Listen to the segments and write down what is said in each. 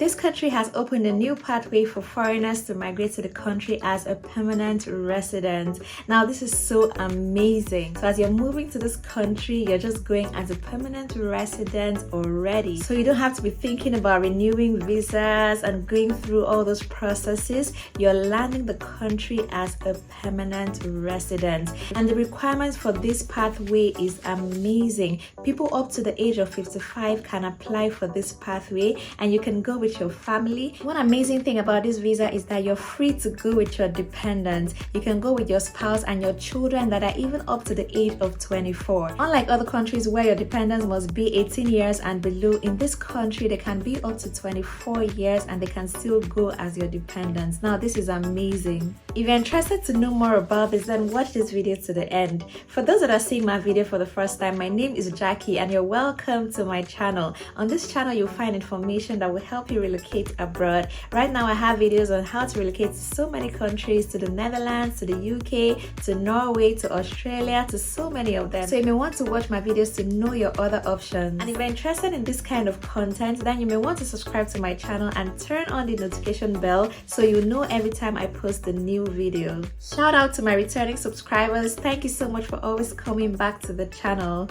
This country has opened a new pathway for foreigners to migrate to the country as a permanent resident. Now, this is so amazing. So as you're moving to this country, you're just going as a permanent resident already. So you don't have to be thinking about renewing visas and going through all those processes. You're landing the country as a permanent resident. And the requirements for this pathway is amazing. People up to the age of 55 can apply for this pathway, and you can go with your family. One amazing thing about this visa is that you're free to go with your dependents. You can go with your spouse and your children that are even up to the age of 24. Unlike other countries where your dependents must be 18 years and below, in this country they can be up to 24 years and they can still go as your dependents. Now, this is amazing. If you're interested to know more about this, then watch this video to the end. For those that are seeing my video for the first time, my name is Jackie and you're welcome to my channel. On this channel, you'll find information that will help you relocate abroad. Right now, I have videos on how to relocate to so many countries, to the Netherlands, to the UK, to Norway, to Australia, to so many of them. So you may want to watch my videos to know your other options. And if you're interested in this kind of content, then you may want to subscribe to my channel and turn on the notification bell so you know every time I post a new video. Shout out to my returning subscribers. Thank you so much for always coming back to the channel.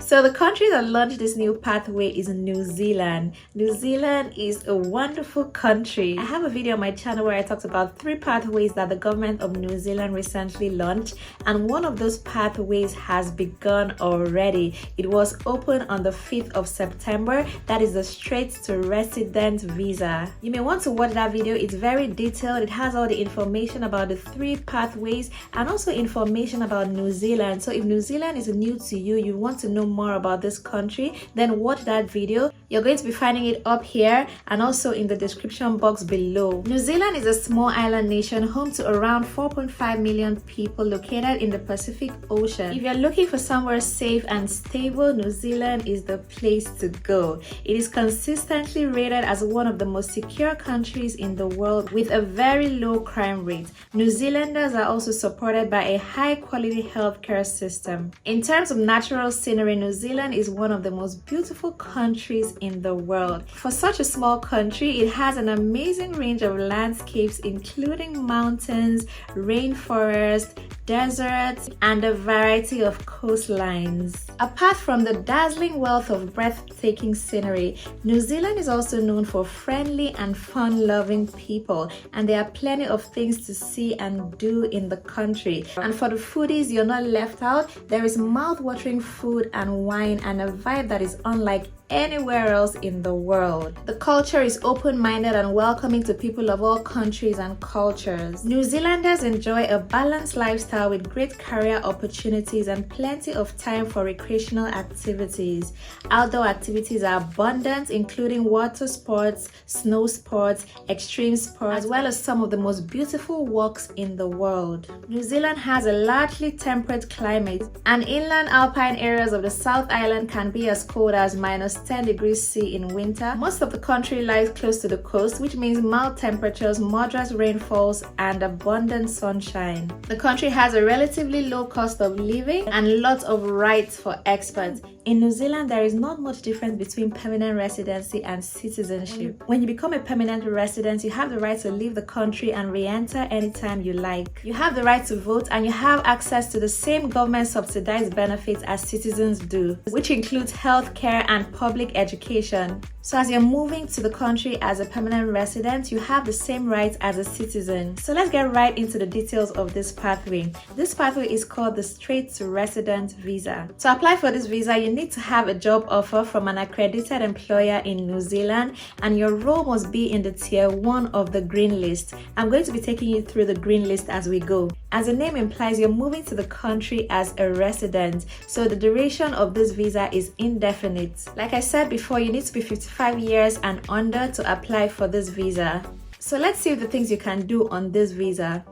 So the country that launched this new pathway is New Zealand. New Zealand is a wonderful country. I have a video on my channel where I talked about 3 pathways that the government of New Zealand recently launched, and one of those pathways has begun already. It was open on the 5th of September. That is the Straits to resident visa. You may want to watch that video. It's very detailed. It has all the information about the 3 pathways and also information about New Zealand. So if New Zealand is new to you, you want to know more about this country, then watch that video. You're going to be finding it up here and also in the description box below. New Zealand is a small island nation home to around 4.5 million people located in the Pacific Ocean. If you're looking for somewhere safe and stable, New Zealand is the place to go. It is consistently rated as one of the most secure countries in the world with a very low crime rate. New Zealanders are also supported by a high quality healthcare system. In terms of natural scenery, New Zealand is one of the most beautiful countries in the world. For such a small country, it has an amazing range of landscapes including mountains, rainforests, deserts, and a variety of coastlines. Apart from the dazzling wealth of breathtaking scenery, New Zealand is also known for friendly and fun-loving people, and there are plenty of things to see and do in the country. And for the foodies, you're not left out. There is mouth-watering food and wine and a vibe that is unlike anywhere else in the world. The culture is open-minded and welcoming to people of all countries and cultures. New Zealanders enjoy a balanced lifestyle with great career opportunities and plenty of time for recreational activities. Outdoor activities are abundant, including water sports, snow sports, extreme sports, as well as some of the most beautiful walks in the world. New Zealand has a largely temperate climate, and inland alpine areas of the South Island can be as cold as -10 degrees C in winter. Most of the country lies close to the coast, which means mild temperatures, moderate rainfalls, and abundant sunshine. The country has a relatively low cost of living and lots of rights for expats. In New Zealand, there is not much difference between permanent residency and citizenship. When you become a permanent resident, you have the right to leave the country and re-enter anytime you like. You have the right to vote and you have access to the same government-subsidized benefits as citizens do, which includes healthcare and public education. So as you're moving to the country as a permanent resident, you have the same rights as a citizen. So let's get right into the details of this pathway. This pathway is called the Straits to resident visa. To apply for this visa, you need to have a job offer from an accredited employer in New Zealand, and your role must be in the tier 1 of the green list. I'm going to be taking you through the green list as we go. As the name implies, you're moving to the country as a resident, so the duration of this visa is indefinite. Like I said before, you need to be 55 years and under to apply for this visa. So let's see the things you can do on this visa.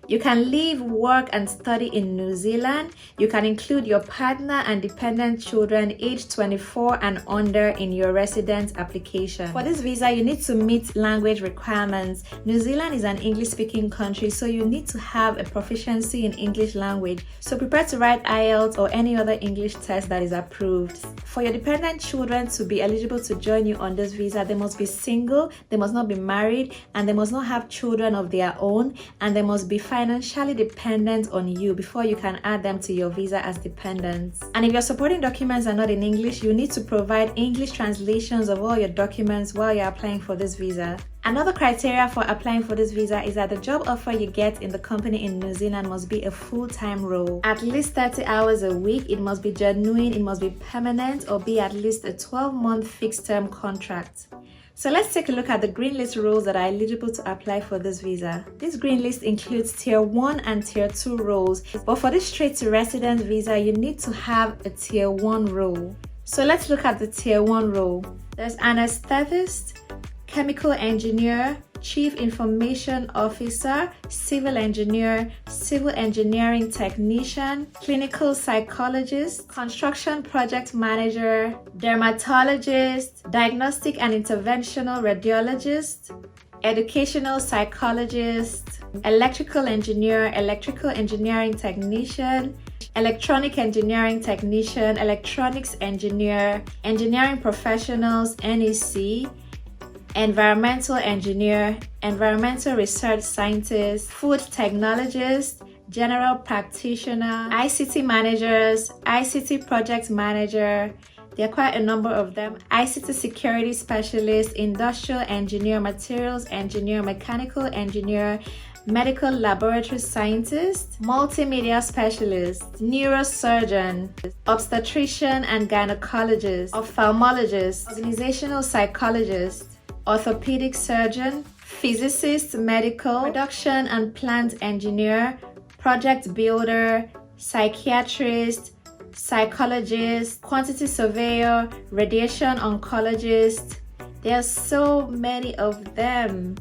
You can live, work, and study in New Zealand. You can include your partner and dependent children aged 24 and under in your residence application. For this visa, you need to meet language requirements. New Zealand is an English-speaking country, so you need to have a proficiency in English language. So prepare to write IELTS or any other English test that is approved. For your dependent children to be eligible to join you on this visa, they must be single, they must not be married, and they must not have children of their own, and they must be financially dependent on you before you can add them to your visa as dependents. And if your supporting documents are not in English, you need to provide English translations of all your documents while you're applying for this visa. Another criteria for applying for this visa is that the job offer you get in the company in New Zealand must be a full-time role. At least 30 hours a week, it must be genuine, it must be permanent, or be at least a 12-month fixed-term contract. So let's take a look at the green list roles that are eligible to apply for this visa. This green list includes Tier 1 and Tier 2 roles, but for this straight to residence visa, you need to have a Tier 1 role. So let's look at the Tier 1 role. There's anesthetist, chemical engineer, chief information officer, civil engineer, civil engineering technician, clinical psychologist, construction project manager, dermatologist, diagnostic and interventional radiologist, educational psychologist, electrical engineer, electrical engineering technician, electronic engineering technician, electronics engineer, engineering professionals, NEC, environmental engineer, environmental research scientist, food technologist, general practitioner, ICT managers, ICT project manager. There are quite a number of them. ICT security specialist, industrial engineer, materials engineer, mechanical engineer, medical laboratory scientist, multimedia specialist, neurosurgeon, obstetrician and gynecologist, ophthalmologist, organizational psychologist, orthopedic surgeon, physicist, medical, production and plant engineer, project builder, psychiatrist, psychologist, quantity surveyor, radiation oncologist. There are so many of them.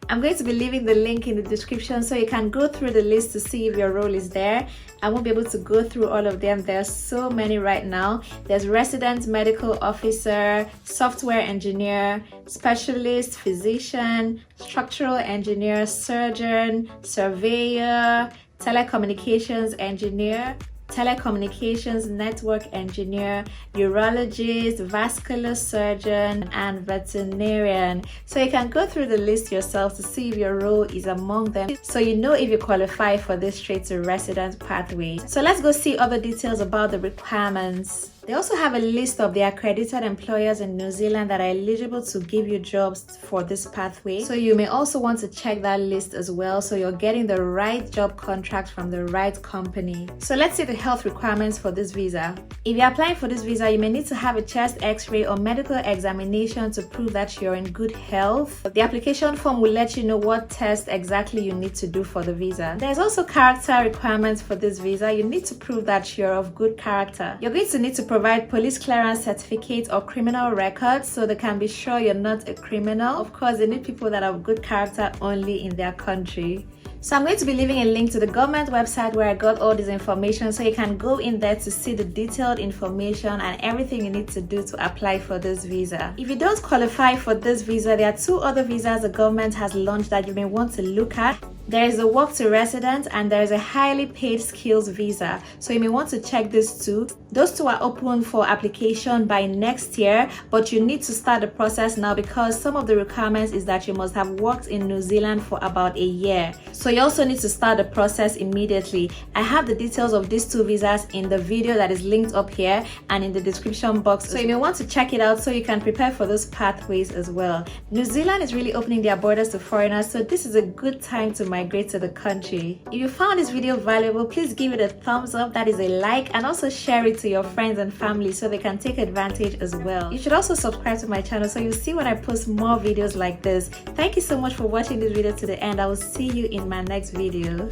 I'm going to be leaving the link in the description so you can go through the list to see if your role is there. I won't be able to go through all of them. There are so many right now. There's resident medical officer, software engineer, specialist physician, structural engineer, surgeon, surveyor, telecommunications engineer, telecommunications network engineer, urologist, vascular surgeon, and veterinarian. So you can go through the list yourself to see if your role is among them, so you know if you qualify for this straight to residence pathway. So let's go see other details about the requirements. They also have a list of the accredited employers in New Zealand that are eligible to give you jobs for this pathway. So you may also want to check that list as well, so you're getting the right job contract from the right company. So let's see the health requirements for this visa. If you're applying for this visa, you may need to have a chest x-ray or medical examination to prove that you're in good health. The application form will let you know what test exactly you need to do for the visa. There's also character requirements for this visa. You need to prove that you're of good character. You're going to need to provide police clearance certificates or criminal records so they can be sure you're not a criminal. Of course, they need people that have good character only in their country. So I'm going to be leaving a link to the government website where I got all this information, so you can go in there to see the detailed information and everything you need to do to apply for this visa. If you don't qualify for this visa, there are two other visas the government has launched that you may want to look at. There is a work to resident and there is a highly paid skills visa, so you may want to check these two. Those two are open for application by next year, but you need to start the process now because some of the requirements is that you must have worked in New Zealand for about a year. So you also need to start the process immediately. I have the details of these two visas in the video that is linked up here and in the description box, so you may want to check it out so you can prepare for those pathways as well. New Zealand is really opening their borders to foreigners, so this is a good time to migrate to the country. If you found this video valuable, please give it a thumbs up, that is a like, and also share it to your friends and family so they can take advantage as well. You should also subscribe to my channel so you'll see when I post more videos like this. Thank you so much for watching this video to the end. I will see you in my next video.